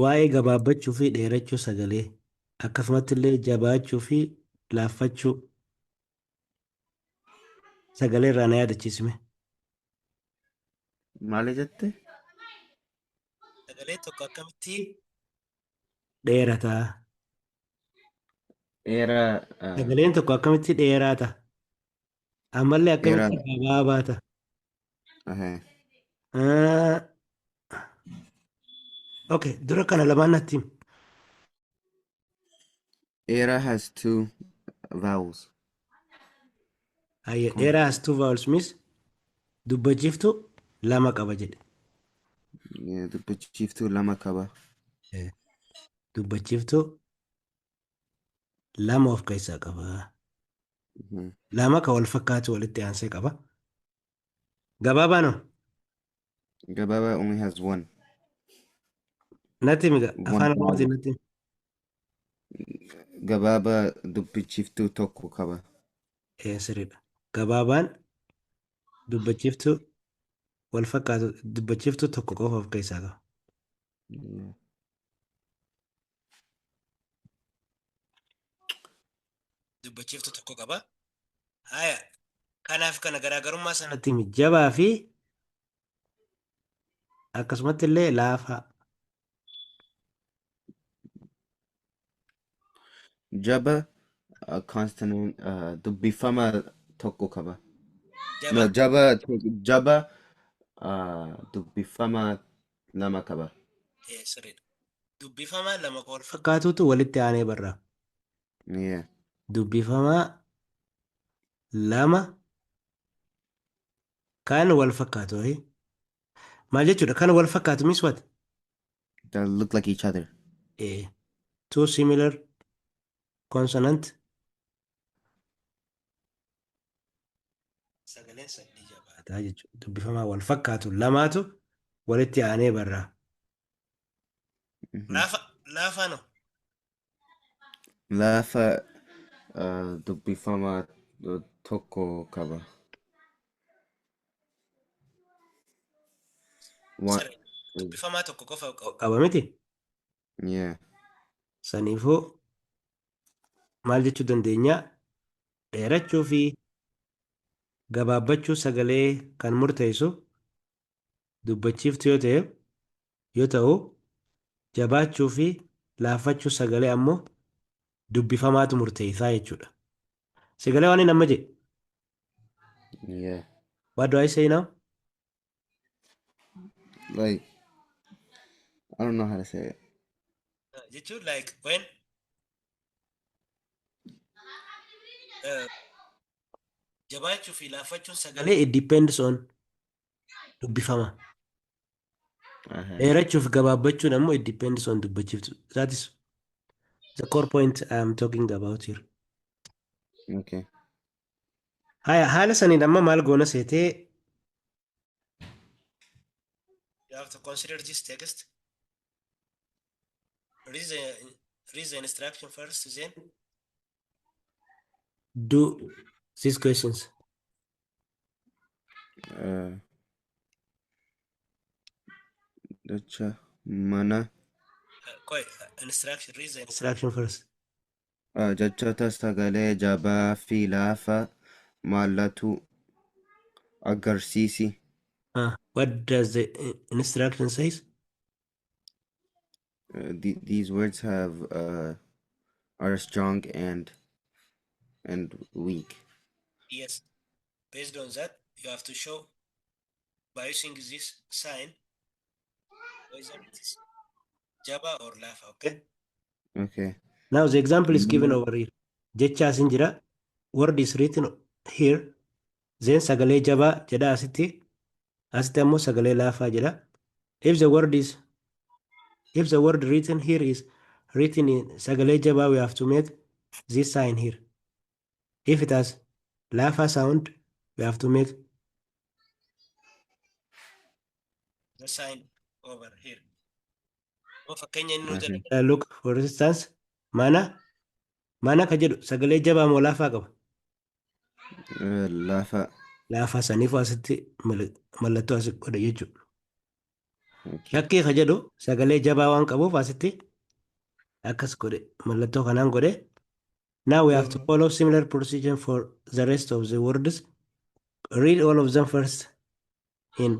waa'ee gabaabbachuu fi dheerachuu sagalee akkasumatti illee jabaachuu fi laaffachuu sagalee irraa na yaadachiisme. Maali jette? Sagalee tokko akkamitti dheerataa? Dheeraa. Sagaleen tokko akkamitti dheeraata? Ammallee akkamitti Dheeraadha. gabaabaata? Okay, dura kana lamaan natti himi. Dheeraa has two vowels. Hayya, dheeraa has two vowels means dubbachiiftu lama qaba jedhe. Dubbachiiftuu lama qaba. Dubbachiiftu lama of keessaa qaba. Lama ka wal fakkaatu walitti aansee qaba. Gabaabaa Gabaabaa only has one. natti himi afaan One Oromootiin vowel. natti himi. Gabaabaa dubbachiiftuu tokko qaba. Sirriidha. Gabaabaan dubbachiiftu wal fakkaatu dubbachiiftu tokko qofa of keessaa qaba. Dubbachiiftu tokko qaba. Haya, kanaaf kana garaagarummaa sanatti himi. Jabaa fi akkasumatti illee laafaa. Jaba consonant dubbifama tokko qaba. Jaba. No, jaba dubbifama lama qaba. Sirriidha. Dubbifamaa lama ka wal fakkaatutu walitti aanee barraa. Yeah. Dubbifamaa lama kan wal fakkaatu. Maal jechuudha? Kan wal fakkaatu means what? They look like each other. Two similar consonant. Sagaleen sadii jabaataa jechuudha. Dubbifamaa wal fakkaatu lamaatu walitti aanee barraa. Laafaa no? Laafa dubbifama tokko qaba. Dubbifamaa tokko qofa qaba miti? Yeah. Saniifuu maal jechuu dandeenya? Dheerachuu fi gabaabbachuu sagalee kan murteessu dubbachiiftu yoo ta'u jabaachuu fi laaffachuu sagalee ammoo dubbifamaatu murteessaa jechuudha. Sagalee waan hin amma jedhe. Yeah. What do I say now? Like, I don't know how to say it. Jechuun like when jabaachuu fi laaffachuun sagalee it depends on dubbifama. Dheerachuu fi gabaabbachuun ammoo it depends on dubbachiiftu. That is the core point I am talking about here. Okay. Haya, haala saniin amma maal goona seetee you have to consider this text. Read the instruction first, then do these questions. Dacha mana. Instruction. Read the instruction first. Jechota sagalee jabaa fi laafa maallatu agarsiisi. What does the instruction says? These words have are strong and weak. Yes. Based on that, you have to show by using this sign whether it is jaba or lafa. Okay. Okay. Now the example is given over here. Jecha asin jira. Word is written here. Then sagalee jaba jedha asitti. Asitti ammoo sagalee laafaa jedha. If the word written here is written in sagalee jaba, we have to make this sign here. If it has lafa sound, we have to make the sign over here. Look, for instance, mana ka jedhu sagalee jabaa moo laafaa qaba? Lafa. Laafaa saniif asitti mallattoo as godha jechuudha. Okay. Shakkii ka jedhu sagalee jabaa waan qabuuf asitti akkas godhe mallattoo kanaan godhe. Now we have to follow similar procedure for the rest of the words. Read all of them first in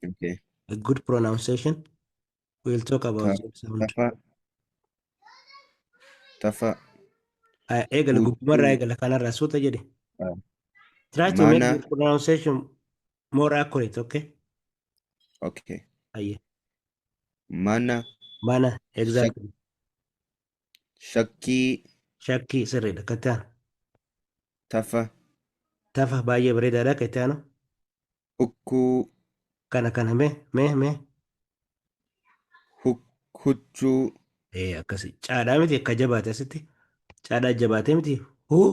Okay. a good pronunciation. We'll talk about Ta- the sound. Tafa. Tafa. Eegale gubbumarraa Huccuu. eegale kanarraa suuta jedhe. uh, Try to make Mana. your pronunciation more accurate, okay? Okay. Aye. Mana. Mana, Shak exactly. Shakkii. Shakkii sirriidha. Kattaan. Tafa. Tafa baay'ee bareedaadha. Kattaanu. Hukkuu. Kana mee. Huccuu. Akkasi. Caadhaa miti akka jabaate asitti. Caadhaa jabaatee miti. Huu.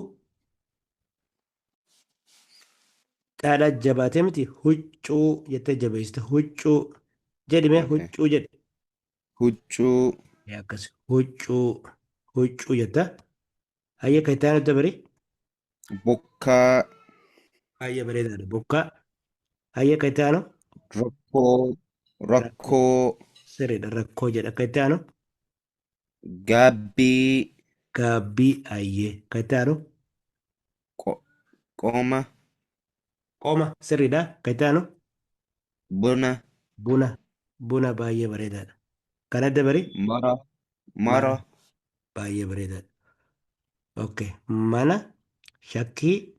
Caadhaa jabaatee miti. Huccuu jettee jabeessite. Huccuu. Jedhime Okay. huccuu jedhe. Huccuu. Akkasi. Huccuu. Huccuu jetta. Hayyee kattaanu dabarii. Bokkaa. Baay'ee bareedaadha. Bokkaa. Hayyee kattaanu. Rakkoo. Rakkoo. Rakkoo. Sirriidha. Rakkoo jedha. Kattaanu. Gaabbii. Gaabbii. Hayyee. Kattaanu. Qo- Qooma. Qooma. Sirriidha. Kattaanu. Buna. Buna. Buna baay'ee bareedaadha. Kana dabarii. Mara. Mara. Mara. Baay'ee bareedaadha. Okay. Mana, shakkii,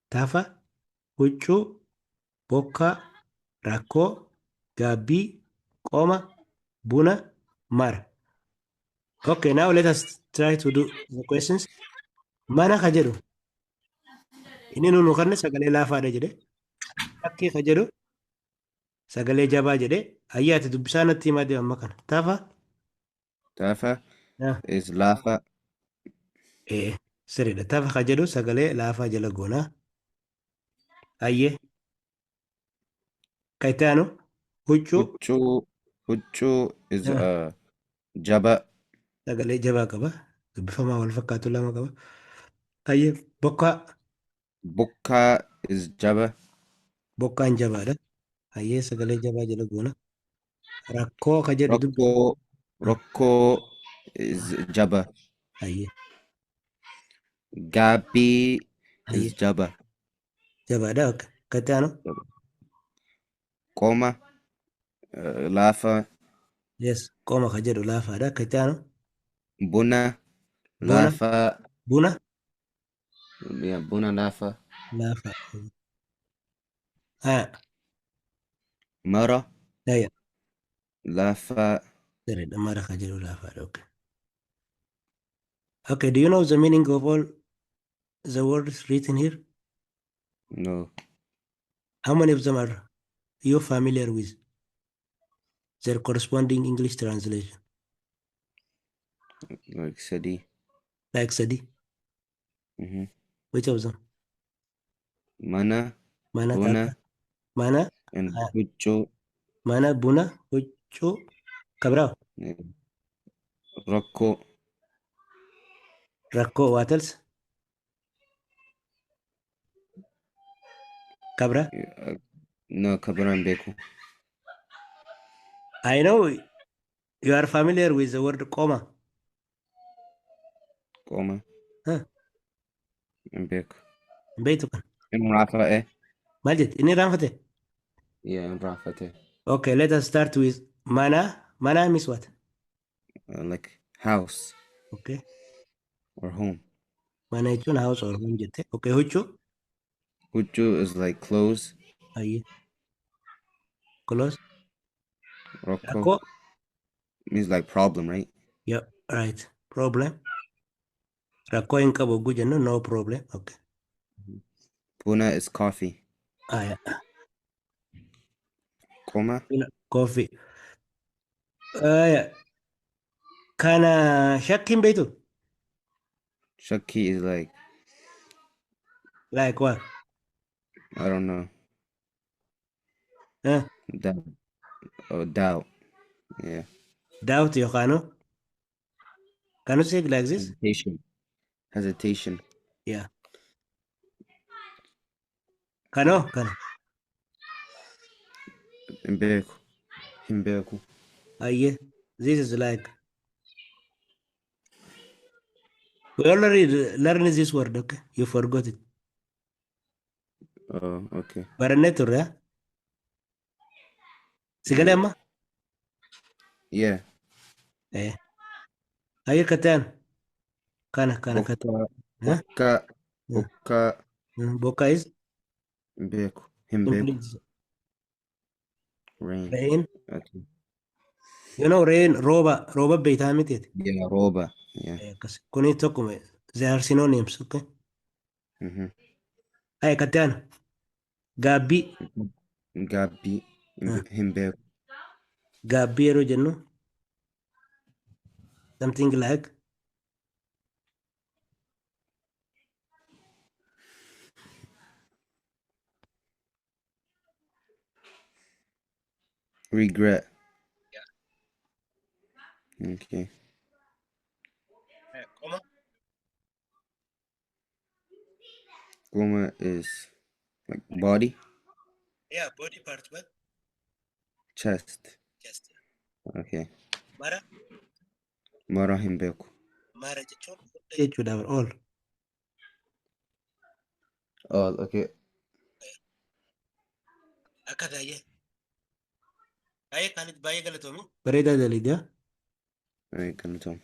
tafa, huccuu, bokkaa, rakkoo, gaabbii, qooma, buna, mara. Okay, now let us try to do the questions. Mana ka jedhu inni nu kanne sagalee laafaadha jedhe. Shakkii ka jedhu sagalee jabaa jedhe. Ayyaati dubbisaa natti himaa deema amma kana. Tafa. Tafa Ah, is lafa. sirriidha. Tafa ka jedhu sagalee laafaa jala goonaa. Ayyee. Ka itti aanu huccuu. Huccuu is Ah, jaba. sagalee jabaa qaba. Dubbifamaa wal fakkaatu lama qaba. Ayyee. Bokkaa. Bokkaa is jaba. Bokkaan jabaadha. Ayyee sagalee jabaa jala goona. Rakkoo ka jedhu dubbi. Rakkoo. Ah, Rakkoo is jaba. Ayyee. Gaabbii is Ayyee. jaba. Jabaadha. Okay. Ka itti aanu. Qooma lafa. Yes. Qooma ka jedhu laafaadha. Ka itti aanu. Buna Buna. lafa. Buna. Yeah, buna lafa. Laafa. Ah, Mara Daya. lafa. Sirriidha. Mara ka jedhu laafaadha. Okay. Okay. Do you know the meaning of all the words written here? No, How many of them are you familiar with their corresponding English translation? like city. Like Sadi. Mm-hmm. Which of them? Mana, Mana buna, taka. Mana. and Ah, huccu. Mana buna. Huccuu. Kabrao. Yeah. Rakkoo. Rakkoo. What else? Kabra. Yeah, no, kabaran beku. I know you are familiar with the word koma. Qooma Huh? and beku. Beetu kan. And rafa Maal jette? Inni raanfate? Yeah, and rafate. Okay, let us start with mana. Mana means what? Like house Okay. or home. Mana jechuun house or home jette. Okay, huccuu. Huccu is like clothes. Ayyee. Close. Rakkoo Rakkoo. means like problem, right? Yep, right. Problem. Rakkoo hin qabu hogguu jennu no problem. Okay. Buna is coffee. Yeah. Qooma Coffee. Yeah. Kana shakkiin beektu? shakki is like Like what? I don't know. Huh? Doubt. Oh, doubt. Yeah. Doubt yookaanu? Can you say it like this? Hesitation. Yeah. Kana. Imbeku. Himbeku. Aye. This is like we already learned this word, okay? You forgot it. Oh, okay. Baranetur, yeah? Sigale Yeah. amma? Yeah. Eh. Aye katan. Kana katan. Bokka, Huh? Bokka, Yeah. Bokka, Boka is Mbeku, Himbeku, simply rain. rain. Okay. You know rain, roba beitamit. Yeah, Roba. Yeah. Kuni tokkume. They are synonyms, okay? Mm-hmm. Aye katan. Gabi. Gabi, Himbeku. Gabi yeroo jennu something like Regret. Okay. Koma. Goma is like body, Yeah, body part, but chest. just Okay. mara Mara Himbeku. mara jechuun hunda jechuudha all. Oh, okay. Akka taayee. Baay'ee kaanitti baay'ee galatoomi. Bareedaa daliidhaa. Alright, Kanatom.